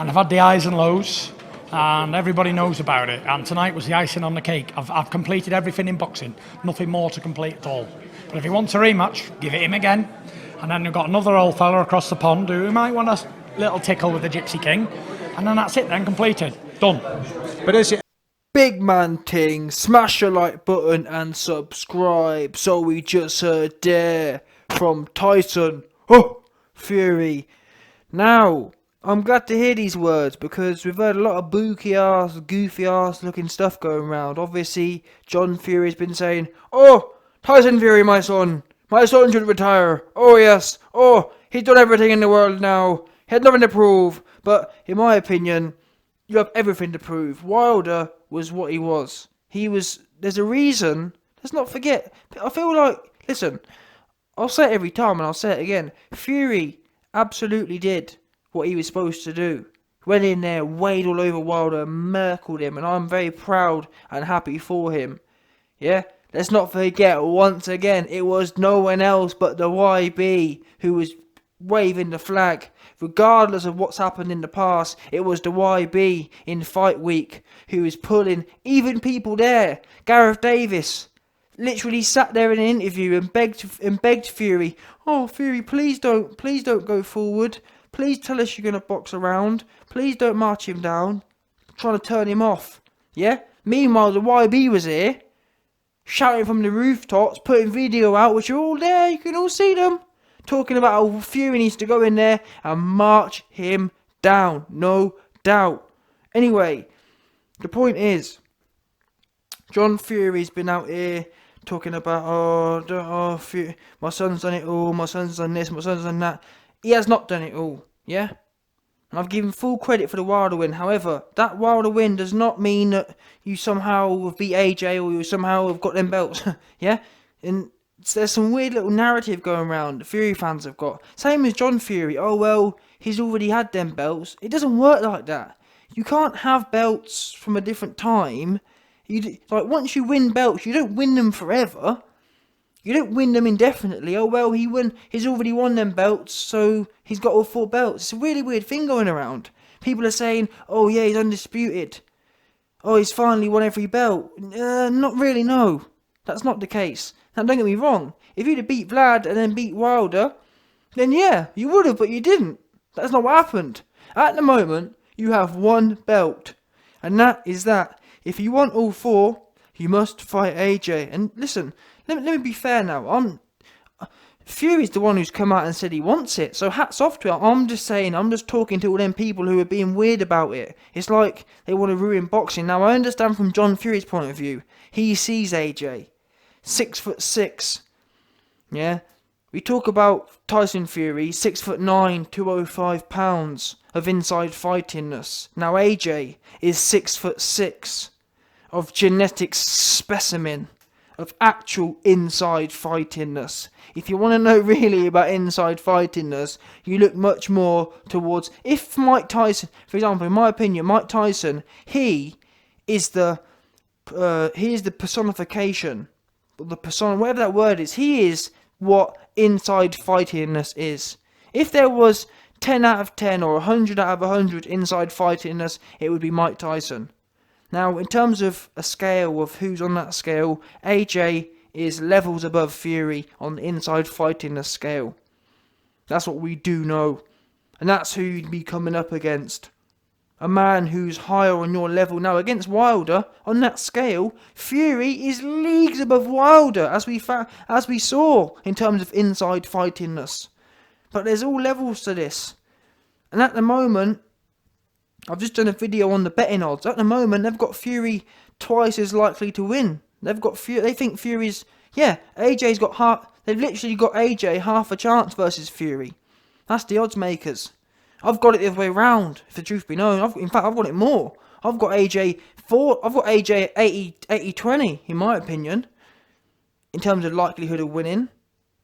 and I've had the highs and lows, and everybody knows about it. And tonight was the icing on the cake. I've completed everything in boxing, nothing more to complete at all. But if he wants a rematch, give it him again. And then we've got another old fella across the pond who might want a little tickle with the Gypsy King, and then that's it. Then completed, done. But is it big man ting? Smash the like button and subscribe. So we just heard there from Tyson. Oh, Fury. Now, I'm glad to hear these words because we've heard a lot of booky ass, goofy ass looking stuff going around. Obviously, John Fury's been saying, "Oh, Tyson Fury, my son should retire. Oh yes, oh, he's done everything in the world now. He had nothing to prove." But in my opinion, you have everything to prove. Wilder was what he was. There's a reason. Let's not forget. I feel like, listen, I'll say it every time and I'll say it again. Fury absolutely did what he was supposed to do. Went in there, weighed all over Wilder, merkled him, and I'm very proud and happy for him. Yeah? Let's not forget, once again, it was no one else but the YB who was waving the flag. Regardless of what's happened in the past, it was the YB in Fight Week who was pulling even people there. Gareth Davis literally sat there in an interview and begged Fury, "Oh, Fury, please don't go forward. Please tell us you're going to box around. Please don't march him down." Trying to turn him off. Yeah? Meanwhile, the YB was here, shouting from the rooftops, putting video out, which are all there, you can all see them, talking about how Fury needs to go in there and march him down, no doubt. Anyway, the point is, John Fury's been out here talking about, Fury, my son's done it all, my son's done this, my son's done that. He has not done it all, yeah? And I've given full credit for the Wilder win. However, that Wilder win does not mean that you somehow have beat AJ or you somehow have got them belts, yeah? And there's some weird little narrative going around the Fury fans have got. Same as John Fury. Oh, well, he's already had them belts. It doesn't work like that. You can't have belts from a different time. Once you win belts, you don't win them forever. You don't win them indefinitely. Oh, well, he's already won them belts, so he's got all 4 belts. It's a really weird thing going around. People are saying, "Oh, yeah, he's undisputed. Oh, he's finally won every belt." Not really, no. That's not the case. Now, don't get me wrong. If you'd have beat Vlad and then beat Wilder, then yeah, you would have, but you didn't. That's not what happened. At the moment, you have 1 belt. And that is that. If you want all 4, you must fight AJ. And listen, let me be fair now. Fury's the one who's come out and said he wants it. So hats off to him. I'm just talking to all them people who are being weird about it. It's like they want to ruin boxing. Now, I understand from John Fury's point of view. He sees AJ. 6'6". Yeah? We talk about Tyson Fury, 6'9", 205 pounds of inside fightingness. Now AJ is 6'6", of genetic specimen, of actual inside fightingness. If you want to know really about inside fightingness, you look much more towards, if Mike Tyson, for example, in my opinion, Mike Tyson, he is the personification, the persona, whatever that word is. He is what inside fightingness is. If there was 10 out of 10 or 100 out of 100 inside fightingness, it would be Mike Tyson. Now, in terms of a scale of who's on that scale, AJ is levels above Fury on the inside fightingness scale. That's what we do know. And that's who you'd be coming up against. A man who's higher on your level. Now, against Wilder, on that scale, Fury is leagues above Wilder, as we saw in terms of inside fightingness. But there's all levels to this. And at the moment, I've just done a video on the betting odds. At the moment, they've got Fury twice as likely to win. They think Fury's, AJ's got they've literally got AJ half a chance versus Fury. That's the odds makers. I've got it the other way round, if the truth be known. I've got it more. I've got AJ 80-20, in my opinion, in terms of likelihood of winning.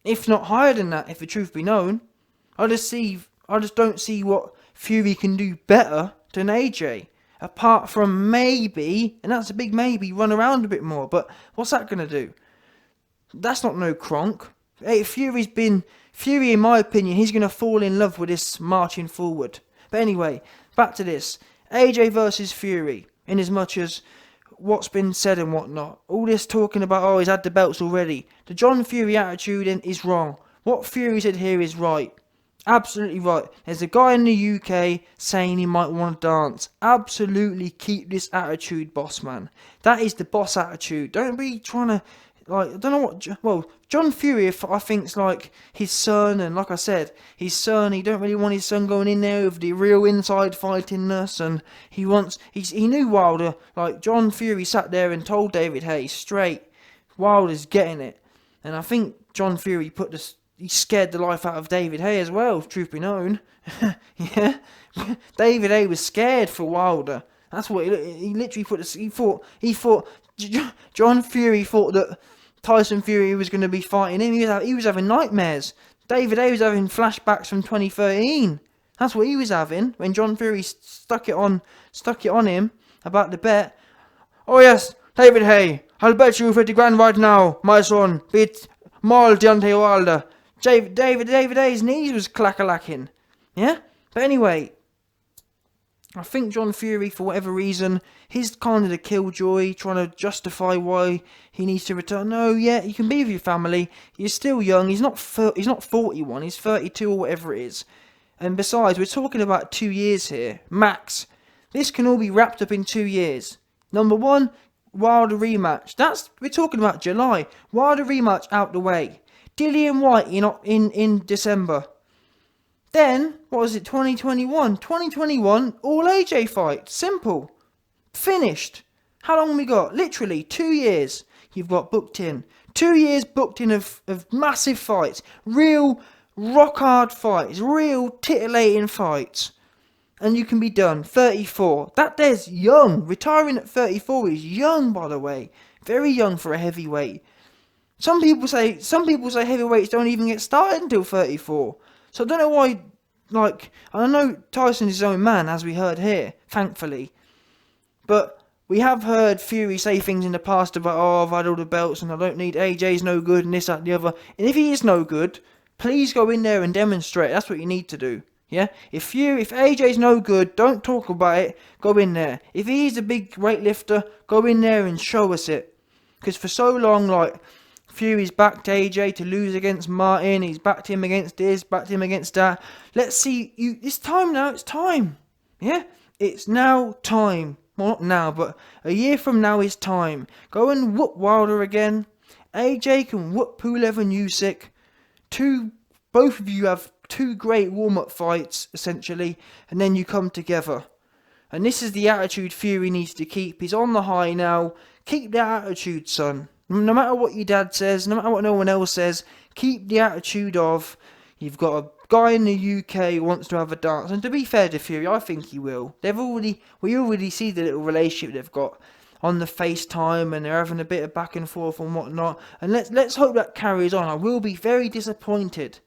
If not higher than that, if the truth be known. I just don't see what Fury can do better than AJ. Apart from maybe, and that's a big maybe, run around a bit more. But what's that going to do? That's not no Kronk. Hey, Fury, in my opinion, he's going to fall in love with this marching forward. But anyway, back to this. AJ versus Fury, in as much as what's been said and whatnot. All this talking about, oh, he's had the belts already. The John Fury attitude is wrong. What Fury said here is right. Absolutely right. There's a guy in the UK saying he might want to dance. Absolutely keep this attitude, boss man. That is the boss attitude. Don't be trying to, like, I don't know what, well, John Fury, I think's like his son, and like I said, his son, he don't really want his son going in there with the real inside fightingness, and he knew Wilder, like, John Fury sat there and told David Hayes straight, Wilder's getting it. And I think John Fury he scared the life out of David Hay as well, truth be known. Yeah, David Hay was scared for Wilder. That's what he literally he thought John Fury thought that Tyson Fury was going to be fighting him. He was having nightmares. David Hay was having flashbacks from 2013. That's what he was having when John Fury stuck it on him about the bet. Oh yes, David Hay, I'll bet you 50 grand right now, my son. Beat Maul Deontay Wilder. David Hay's knees was clack-a-lacking. Yeah? But anyway, I think John Fury, for whatever reason, he's kind of the killjoy, trying to justify why he needs to return. No, yeah, you can be with your family. You're still young. He's not 41. He's 32 or whatever it is. And besides, we're talking about 2 years here. Max. This can all be wrapped up in 2 years. Number one, Wilder rematch. We're talking about July. Wilder rematch out the way. Dillian White in December. Then, what was it, 2021? 2021, all AJ fight. Simple. Finished. How long we got? Literally 2 years you've got booked in. 2 years booked in of massive fights. Real rock hard fights. Real titillating fights. And you can be done. 34. That there's young. Retiring at 34 is young, by the way. Very young for a heavyweight. Some people say heavyweights don't even get started until 34. So I don't know why, like, I know Tyson is his own man, as we heard here, thankfully. But we have heard Fury say things in the past about, oh, I've had all the belts and I don't need, AJ's no good and this, that, and the other. And if he is no good, please go in there and demonstrate. That's what you need to do. Yeah? If AJ's no good, don't talk about it, go in there. If he's a big weightlifter, go in there and show us it. Because for so long, like, Fury's backed AJ to lose against Martin. He's backed him against this, backed him against that. Let's see. It's time now. It's time. Yeah? It's now time. Well, not now, but a year from now is time. Go and whoop Wilder again. AJ can whoop Pulev and Usyk. Both of you have 2 great warm-up fights, essentially. And then you come together. And this is the attitude Fury needs to keep. He's on the high now. Keep that attitude, son. No matter what your dad says, no matter what no one else says, keep the attitude of, you've got a guy in the UK who wants to have a dance. And to be fair to Fury, I think he will. We already see the little relationship they've got on the FaceTime, and they're having a bit of back and forth and whatnot. And let's hope that carries on. I will be very disappointed.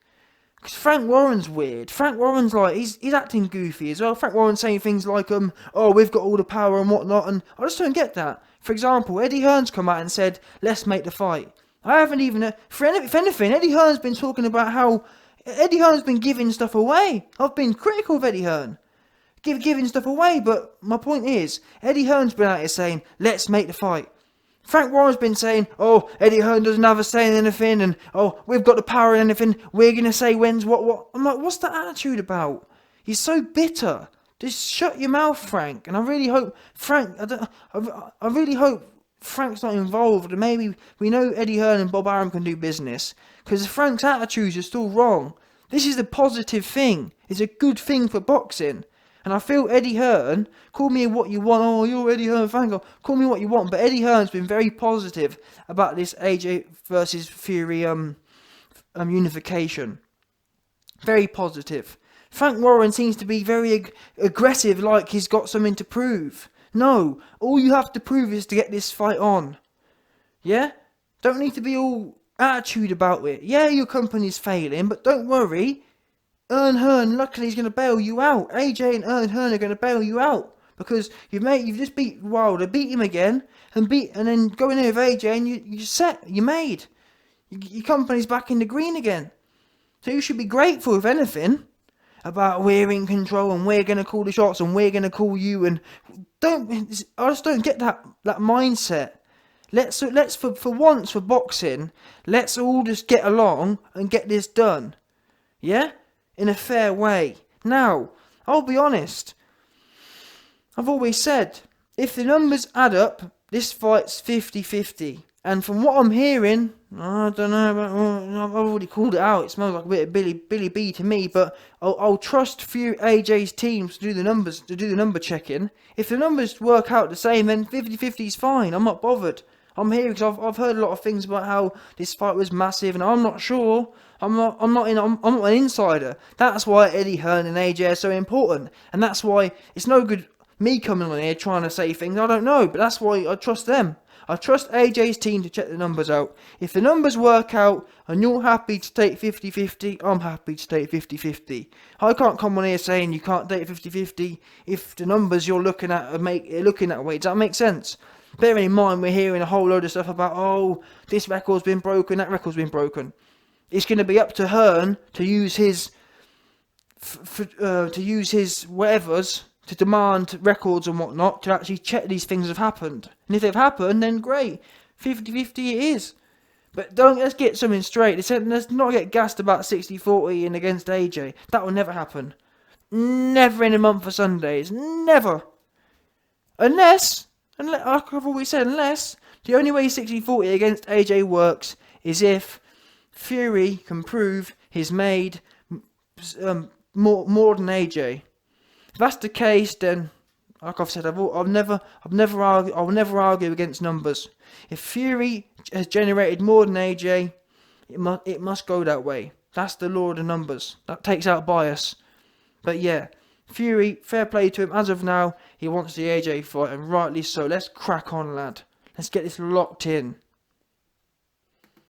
Because Frank Warren's weird. Frank Warren's like, he's acting goofy as well. Frank Warren's saying things like, oh, we've got all the power and whatnot, and I just don't get that. For example, Eddie Hearn's come out and said, let's make the fight. I haven't even, if anything, Eddie Hearn's been talking about how, Eddie Hearn's been giving stuff away. I've been critical of Eddie Hearn. Giving stuff away, but my point is, Eddie Hearn's been out here saying, let's make the fight. Frank Warren's been saying, oh, Eddie Hearn doesn't have a say in anything, and oh, we've got the power in anything, we're going to say when's what. I'm like, what's that attitude about? He's so bitter. Just shut your mouth, Frank. And I really hope I really hope Frank's not involved, and maybe we know Eddie Hearn and Bob Arum can do business, because Frank's attitudes are still wrong. This is the positive thing. It's a good thing for boxing. And I feel Eddie Hearn, call me what you want, oh, you're Eddie Hearn fan, call me what you want, but Eddie Hearn's been very positive about this AJ versus Fury unification. Very positive. Frank Warren seems to be very aggressive, like he's got something to prove. No, all you have to prove is to get this fight on. Yeah? Don't need to be all attitude about it. Yeah, your company's failing, but don't worry. Ern Hearn, luckily, is going to bail you out. AJ and Ern Hearn are going to bail you out. Because you've just beat Wilder, beat him again, and then go in there with AJ, and you're set, you're made. Your company's back in the green again. So you should be grateful, if anything. about we're in control and we're going to call the shots and we're going to call you, and I just don't get that mindset. Let's for once for boxing, let's all just get along and get this done. Yeah? In a fair way. Now, I'll be honest. I've always said, if the numbers add up, this fight's 50-50. And from what I'm hearing, I don't know, I've already called it out. It smells like a bit of Billy B to me, but I'll trust Fury AJ's teams to do the numbers, to do the number checking. If the numbers work out the same, then 50-50 is fine. I'm not bothered. I'm here because I've heard a lot of things about how this fight was massive, and I'm not sure. I'm not an insider. That's why Eddie Hearn and AJ are so important, and that's why it's no good me coming on here trying to say things I don't know. But that's why I trust them. I trust AJ's team to check the numbers out. If the numbers work out and you're happy to take 50-50, I'm happy to take 50-50. I can't come on here saying you can't take 50-50 if the numbers you're looking at are looking that way. Does that make sense? Bearing in mind we're hearing a whole load of stuff about, oh, this record's been broken, that record's been broken. It's going to be up to Hearn to use his whatevers to demand records and whatnot to actually check these things have happened. And if they've happened, then great. 50-50 it is. But let's get something straight. Let's not get gassed about 60-40 and against AJ. That will never happen. Never in a month for Sundays. Never. Unless, like I've always said, unless the only way 60-40 against AJ works is if Fury can prove he's made more than AJ. If that's the case, then, like I've said, I'll never argue against numbers. If Fury has generated more than AJ, it must go that way. That's the law of the numbers. That takes out bias. But yeah, Fury, fair play to him. As of now, he wants the AJ fight, and rightly so. Let's crack on, lad. Let's get this locked in.